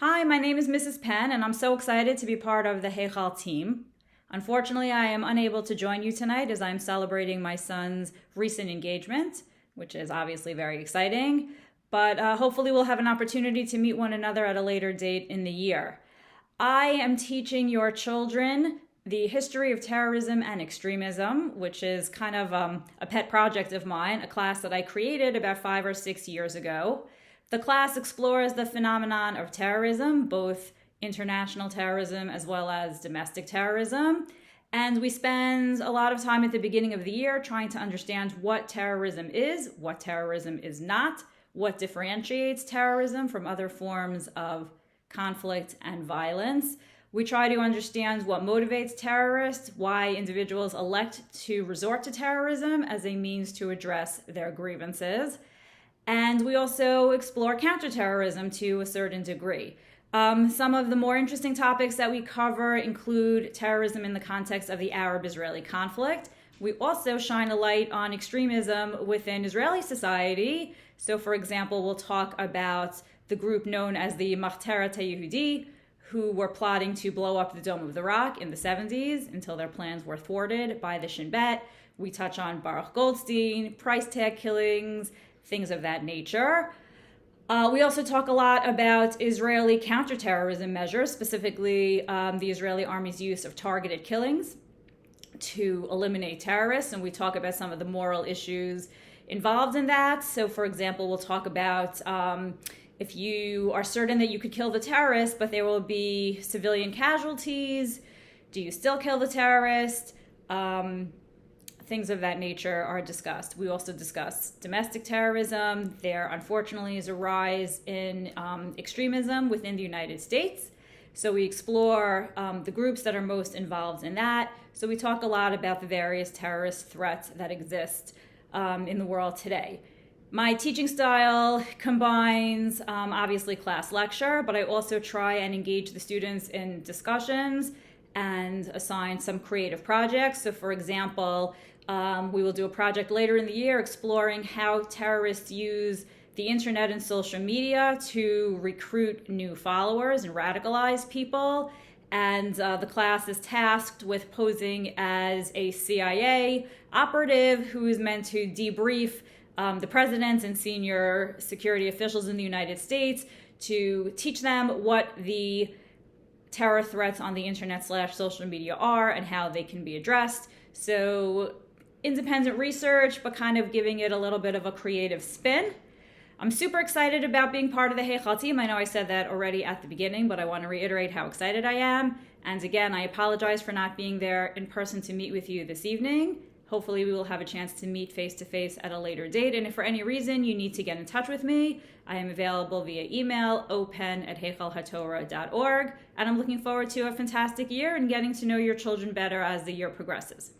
Hi, my name is Mrs. Penn, and I'm so excited to be part of the Heichal team. Unfortunately, I am unable to join you tonight as I'm celebrating my son's recent engagement, which is obviously very exciting, but hopefully we'll have an opportunity to meet one another at a later date in the year. I am teaching your children the history of terrorism and extremism, which is kind of a pet project of mine, a class that I created about 5 or 6 years ago. The class explores the phenomenon of terrorism, both international terrorism as well as domestic terrorism. And we spend a lot of time at the beginning of the year trying to understand what terrorism is not, what differentiates terrorism from other forms of conflict and violence. We try to understand what motivates terrorists, why individuals elect to resort to terrorism as a means to address their grievances. And we also explore counterterrorism to a certain degree. Some of the more interesting topics that we cover include terrorism in the context of the Arab-Israeli conflict. We also shine a light on extremism within Israeli society. So, for example, we'll talk about the group known as the Machteret HaYehudi, who were plotting to blow up the Dome of the Rock in the 70s until their plans were thwarted by the Shin Bet. We touch on Baruch Goldstein, price tag killings, things of that nature. We also talk a lot about Israeli counterterrorism measures, specifically the Israeli army's use of targeted killings to eliminate terrorists, and we talk about some of the moral issues involved in that. So, for example, we'll talk about if you are certain that you could kill the terrorist, but there will be civilian casualties, do you still kill the terrorist? Things of that nature are discussed. We also discuss domestic terrorism. There, unfortunately, is a rise in extremism within the United States. So we explore the groups that are most involved in that. So we talk a lot about the various terrorist threats that exist in the world today. My teaching style combines, obviously, class lecture, but I also try and engage the students in discussions and assign some creative projects. So, for example, we will do a project later in the year exploring how terrorists use the internet and social media to recruit new followers and radicalize people. And the class is tasked with posing as a CIA operative who is meant to debrief the president and senior security officials in the United States to teach them what the terror threats on the internet/social media are and how they can be addressed. So independent research, but kind of giving it a little bit of a creative spin. I'm super excited about being part of the Heichal team. I know I said that already at the beginning, but I want to reiterate how excited I am. And again, I apologize for not being there in person to meet with you this evening. Hopefully we will have a chance to meet face-to-face at a later date. And if for any reason you need to get in touch with me, I am available via email, open@heichalhatorah.org. And I'm looking forward to a fantastic year and getting to know your children better as the year progresses.